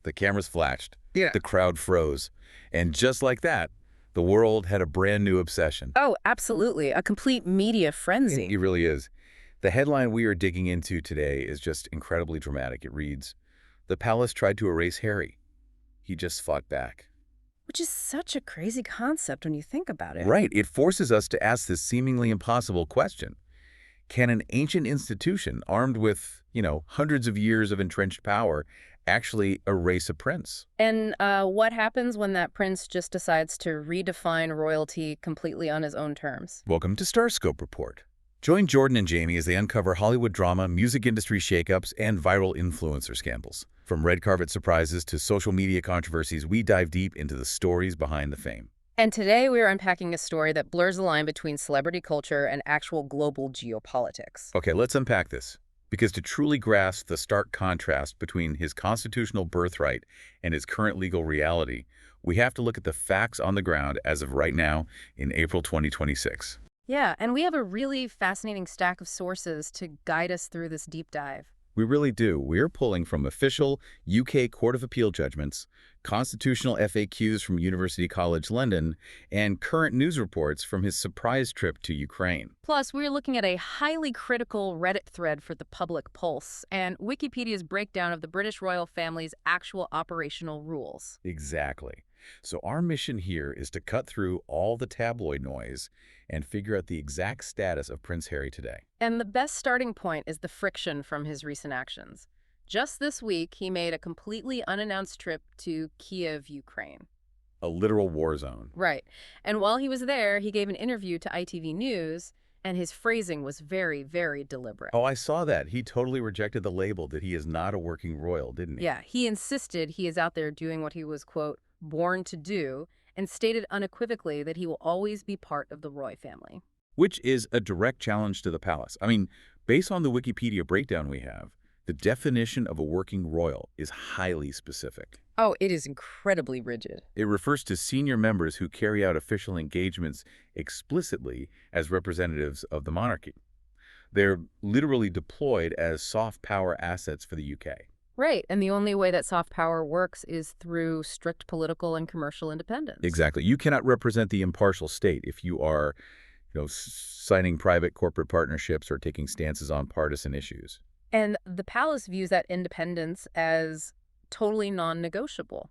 The cameras flashed. Yeah. The crowd froze. And just like that, the world had a brand new obsession. Oh, absolutely. A complete media frenzy. It really is. The headline we are digging into today is just incredibly dramatic. It reads, "The palace tried to erase Harry. He just fought back." Which is such a crazy concept when you think about it. Right. It forces us to ask this seemingly impossible question. Can an ancient institution armed with, hundreds of years of entrenched power actually erase a prince? And what happens when that prince just decides to redefine royalty completely on his own terms? Welcome to Starscope Report. Join Jordan and Jamie as they uncover Hollywood drama, music industry shakeups, and viral influencer scandals. From red carpet surprises to social media controversies, we dive deep into the stories behind the fame. And today we are unpacking a story that blurs the line between celebrity culture and actual global geopolitics. Okay, let's unpack this. Because to truly grasp the stark contrast between his constitutional birthright and his current legal reality, we have to look at the facts on the ground as of right now in April 2026. Yeah, and we have a really fascinating stack of sources to guide us through this deep dive. We really do. We're pulling from official UK Court of Appeal judgments, constitutional FAQs from University College London, and current news reports from his surprise trip to Ukraine. Plus, we're looking at a highly critical Reddit thread for the public pulse and Wikipedia's breakdown of the British royal family's actual operational rules. Exactly. So our mission here is to cut through all the tabloid noise and figure out the exact status of Prince Harry today. And the best starting point is the friction from his recent actions. Just this week, he made a completely unannounced trip to Kiev, Ukraine. A literal war zone. Right. And while he was there, he gave an interview to ITV News, and his phrasing was very, very deliberate. Oh, I saw that. He totally rejected the label that he is not a working royal, didn't he? Yeah, he insisted he is out there doing what he was, quote, born to do, and stated unequivocally that he will always be part of the Roy family. Which is a direct challenge to the palace. I mean, based on the Wikipedia breakdown we have, the definition of a working royal is highly specific. Oh, it is incredibly rigid. It refers to senior members who carry out official engagements explicitly as representatives of the monarchy. They're literally deployed as soft power assets for the UK. Right, and the only way that soft power works is through strict political and commercial independence. Exactly. You cannot represent the impartial state if you are, signing private corporate partnerships or taking stances on partisan issues. And the palace views that independence as totally non-negotiable.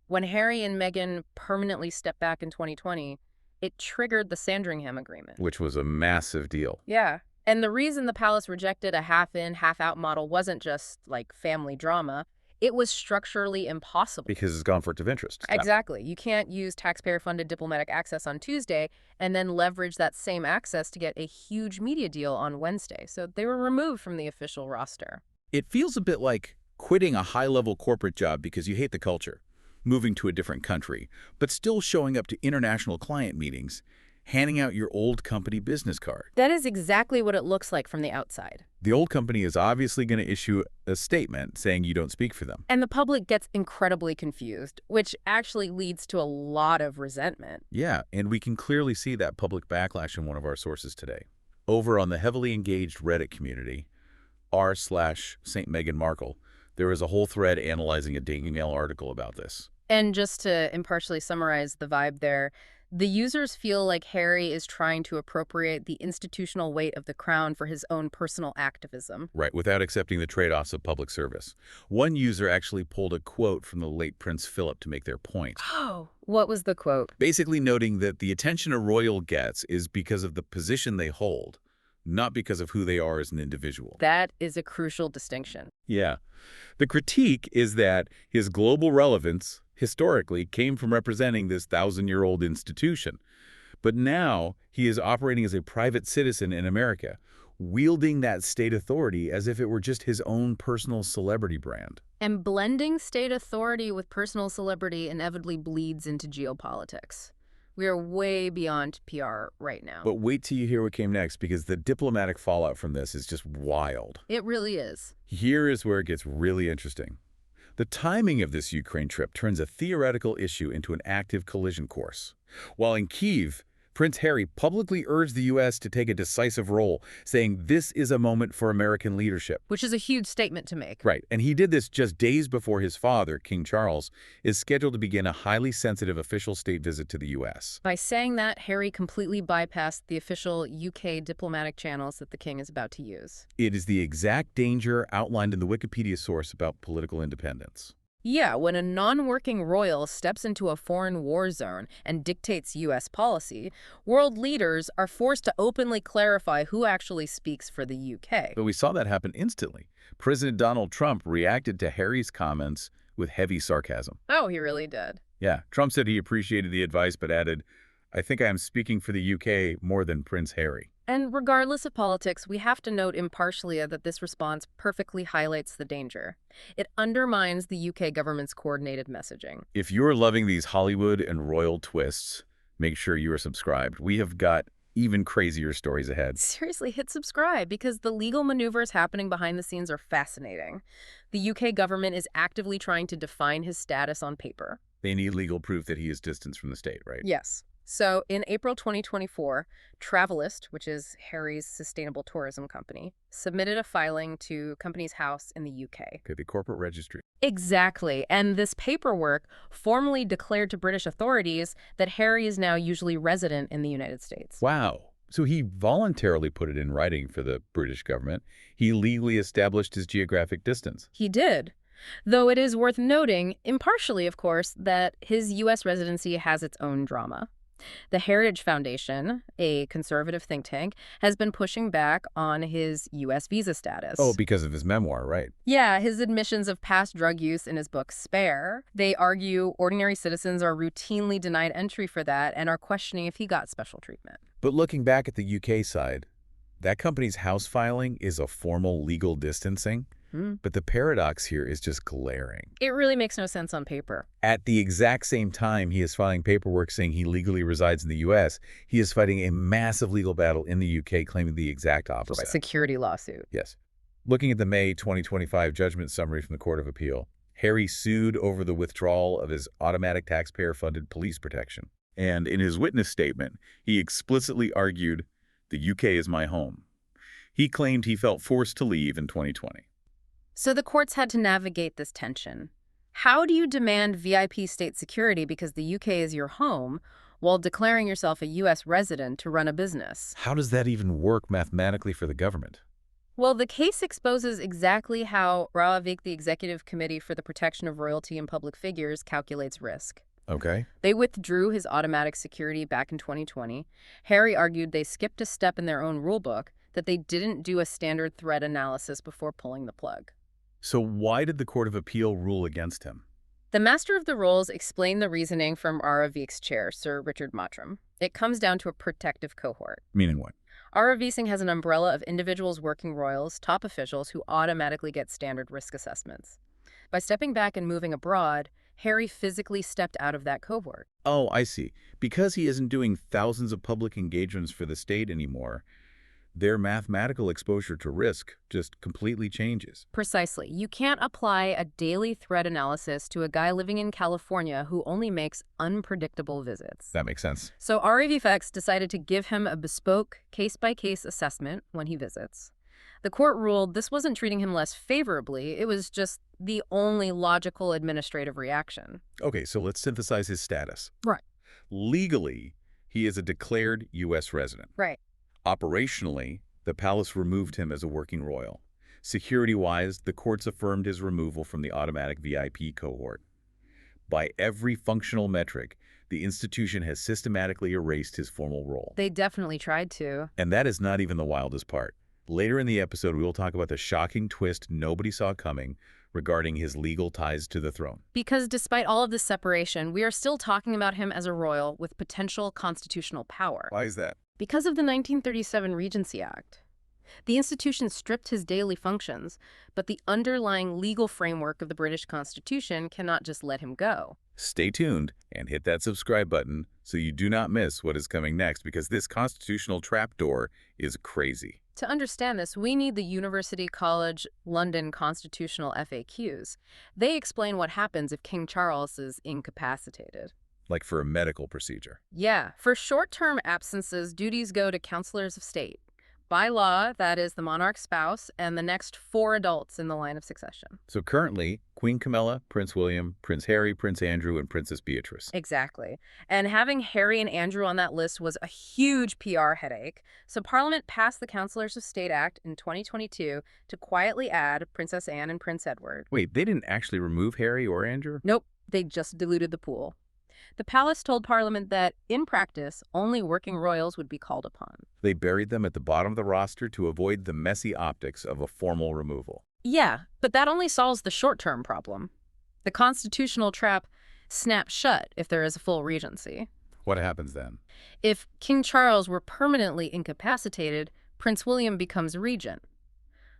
When Harry and Meghan permanently stepped back in 2020, it triggered the Sandringham Agreement. Which was a massive deal. Yeah. And the reason the palace rejected a half-in, half-out model wasn't just, like, family drama. It was structurally impossible. Because it's conflict of interest. Exactly. You can't use taxpayer-funded diplomatic access on Tuesday and then leverage that same access to get a huge media deal on Wednesday. So they were removed from the official roster. It feels a bit like quitting a high-level corporate job because you hate the culture, moving to a different country, but still showing up to international client meetings, handing out your old company business card. That is exactly what it looks like from the outside. The old company is obviously going to issue a statement saying you don't speak for them. And the public gets incredibly confused, which actually leads to a lot of resentment. Yeah, and we can clearly see that public backlash in one of our sources today. Over on the heavily engaged Reddit community, r/St. Meghan Markle, there is a whole thread analyzing a Daily Mail article about this. And just to impartially summarize the vibe there, the users feel like Harry is trying to appropriate the institutional weight of the crown for his own personal activism. Right, without accepting the trade-offs of public service. One user actually pulled a quote from the late Prince Philip to make their point. Oh, what was the quote? Basically noting that the attention a royal gets is because of the position they hold, not because of who they are as an individual. That is a crucial distinction. Yeah. The critique is that his global relevance historically came from representing this 1,000-year-old institution. But now he is operating as a private citizen in America, wielding that state authority as if it were just his own personal celebrity brand. And blending state authority with personal celebrity inevitably bleeds into geopolitics. We are way beyond PR right now. But wait till you hear what came next, because the diplomatic fallout from this is just wild. It really is. Here is where it gets really interesting. The timing of this Ukraine trip turns a theoretical issue into an active collision course. While in Kyiv, Prince Harry publicly urged the U.S. to take a decisive role, saying this is a moment for American leadership. Which is a huge statement to make. Right, and he did this just days before his father, King Charles, is scheduled to begin a highly sensitive official state visit to the U.S. By saying that, Harry completely bypassed the official UK diplomatic channels that the king is about to use. It is the exact danger outlined in the Wikipedia source about political independence. Yeah, when a non-working royal steps into a foreign war zone and dictates U.S. policy, world leaders are forced to openly clarify who actually speaks for the UK. But we saw that happen instantly. President Donald Trump reacted to Harry's comments with heavy sarcasm. Oh, he really did. Yeah, Trump said he appreciated the advice but added, "I think I am speaking for the UK more than Prince Harry." And regardless of politics, we have to note impartially that this response perfectly highlights the danger. It undermines the UK government's coordinated messaging. If you're loving these Hollywood and royal twists, make sure you are subscribed. We have got even crazier stories ahead. Seriously, hit subscribe because the legal maneuvers happening behind the scenes are fascinating. The UK government is actively trying to define his status on paper. They need legal proof that he is distanced from the state, right? Yes. So in April 2024, Travelist, which is Harry's sustainable tourism company, submitted a filing to Companies House in the UK. Okay, the corporate registry. Exactly. And this paperwork formally declared to British authorities that Harry is now usually resident in the United States. Wow. So he voluntarily put it in writing for the British government. He legally established his geographic distance. He did. Though it is worth noting, impartially of course, that his U.S. residency has its own drama. The Heritage Foundation, a conservative think tank, has been pushing back on his U.S. visa status. Oh, because of his memoir, right? Yeah, his admissions of past drug use in his book Spare. They argue ordinary citizens are routinely denied entry for that and are questioning if he got special treatment. But looking back at the UK side, that Companies House filing is a formal legal distancing. But the paradox here is just glaring. It really makes no sense on paper. At the exact same time he is filing paperwork saying he legally resides in the U.S., he is fighting a massive legal battle in the U.K. claiming the exact opposite. A security lawsuit. Yes. Looking at the May 2025 judgment summary from the Court of Appeal, Harry sued over the withdrawal of his automatic taxpayer-funded police protection. And in his witness statement, he explicitly argued, "The UK is my home." He claimed he felt forced to leave in 2020. So the courts had to navigate this tension. How do you demand VIP state security because the UK is your home while declaring yourself a U.S. resident to run a business? How does that even work mathematically for the government? Well, the case exposes exactly how Raavik, the Executive Committee for the Protection of Royalty and Public Figures, calculates risk. Okay. They withdrew his automatic security back in 2020. Harry argued they skipped a step in their own rulebook, that they didn't do a standard threat analysis before pulling the plug. So why did the Court of Appeal rule against him? The Master of the Rolls explained the reasoning from Ravik's chair, Sir Richard Mottram. It comes down to a protective cohort. Meaning what? Ravising has an umbrella of individuals working royals, top officials, who automatically get standard risk assessments. By stepping back and moving abroad, Harry physically stepped out of that cohort. Oh, I see. Because he isn't doing thousands of public engagements for the state anymore, their mathematical exposure to risk just completely changes. Precisely. You can't apply a daily threat analysis to a guy living in California who only makes unpredictable visits. That makes sense. So RAVFX decided to give him a bespoke case-by-case assessment when he visits. The court ruled this wasn't treating him less favorably, it was just the only logical administrative reaction. Okay, so let's synthesize his status. Right. Legally, he is a declared U.S. resident. Right. Operationally, the palace removed him as a working royal. Security-wise, the courts affirmed his removal from the automatic VIP cohort. By every functional metric, the institution has systematically erased his formal role. They definitely tried to. And that is not even the wildest part. Later in the episode, we will talk about the shocking twist nobody saw coming regarding his legal ties to the throne. Because despite all of this separation, we are still talking about him as a royal with potential constitutional power. Why is that? Because of the 1937 Regency Act. The institution stripped his daily functions, but the underlying legal framework of the British Constitution cannot just let him go. Stay tuned and hit that subscribe button so you do not miss what is coming next, because this constitutional trapdoor is crazy. To understand this, we need the University College London constitutional FAQs. They explain what happens if King Charles is incapacitated. like for a medical procedure. Yeah, for short-term absences, duties go to counselors of state. By law, that is the monarch's spouse and the next 4 adults in the line of succession. So currently, Queen Camilla, Prince William, Prince Harry, Prince Andrew, and Princess Beatrice. Exactly. And having Harry and Andrew on that list was a huge PR headache. So Parliament passed the Counselors of State Act in 2022 to quietly add Princess Anne and Prince Edward. Wait, they didn't actually remove Harry or Andrew? Nope, they just diluted the pool. The palace told Parliament that, in practice, only working royals would be called upon. They buried them at the bottom of the roster to avoid the messy optics of a formal removal. Yeah, but that only solves the short-term problem. The constitutional trap snaps shut if there is a full regency. What happens then? If King Charles were permanently incapacitated, Prince William becomes regent.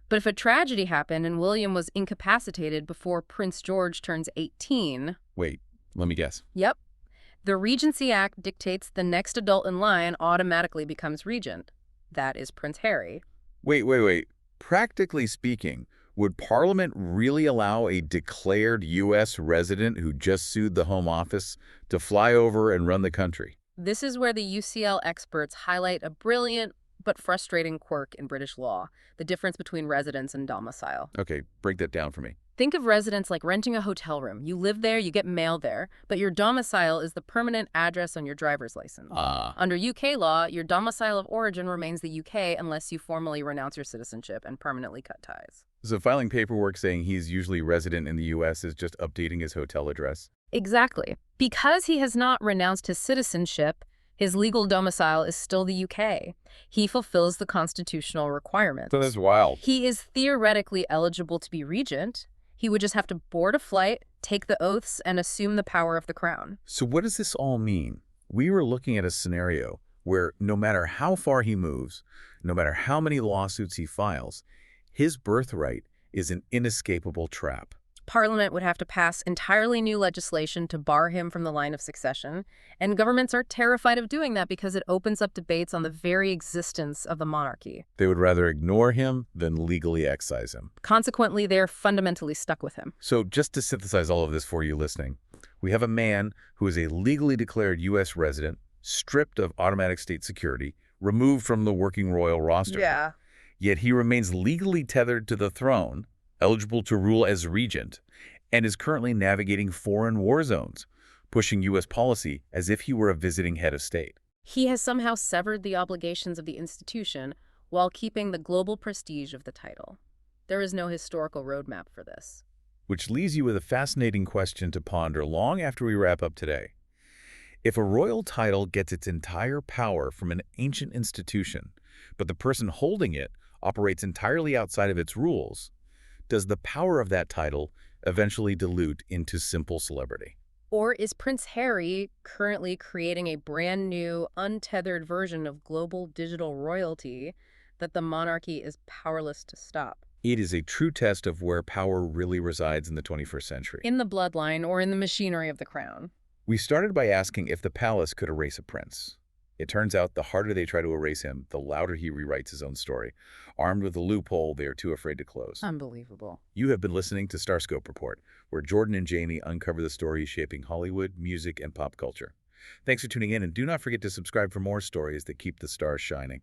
But if a tragedy happened and William was incapacitated before Prince George turns 18... Wait, let me guess. Yep. The Regency Act dictates the next adult in line automatically becomes regent. That is Prince Harry. Wait. Practically speaking, would Parliament really allow a declared U.S. resident who just sued the Home Office to fly over and run the country? This is where the UCL experts highlight a brilliant but frustrating quirk in British law, the difference between residence and domicile. Okay, break that down for me. Think of residence like renting a hotel room. You live there, you get mail there, but your domicile is the permanent address on your driver's license. Under UK law, your domicile of origin remains the UK unless you formally renounce your citizenship and permanently cut ties. So filing paperwork saying he's usually resident in the U.S. is just updating his hotel address? Exactly. Because he has not renounced his citizenship, his legal domicile is still the UK. He fulfills the constitutional requirements. So that's wild. He is theoretically eligible to be regent. He would just have to board a flight, take the oaths, and assume the power of the crown. So what does this all mean? We were looking at a scenario where no matter how far he moves, no matter how many lawsuits he files, his birthright is an inescapable trap. Parliament would have to pass entirely new legislation to bar him from the line of succession, and governments are terrified of doing that because it opens up debates on the very existence of the monarchy. They would rather ignore him than legally excise him. Consequently, they're fundamentally stuck with him. So just to synthesize all of this for you listening, we have a man who is a legally declared U.S. resident, stripped of automatic state security, removed from the working royal roster. Yeah. Yet he remains legally tethered to the throne, eligible to rule as regent, and is currently navigating foreign war zones, pushing U.S. policy as if he were a visiting head of state. He has somehow severed the obligations of the institution while keeping the global prestige of the title. There is no historical roadmap for this. Which leaves you with a fascinating question to ponder long after we wrap up today. If a royal title gets its entire power from an ancient institution, but the person holding it operates entirely outside of its rules, does the power of that title eventually dilute into simple celebrity? Or is Prince Harry currently creating a brand new, untethered version of global digital royalty that the monarchy is powerless to stop? It is a true test of where power really resides in the 21st century. In the bloodline or in the machinery of the crown. We started by asking if the palace could erase a prince. It turns out the harder they try to erase him, the louder he rewrites his own story, armed with a loophole they are too afraid to close. Unbelievable. You have been listening to Starscope Report, where Jordan and Jamie uncover the stories shaping Hollywood, music, and pop culture. Thanks for tuning in, and do not forget to subscribe for more stories that keep the stars shining.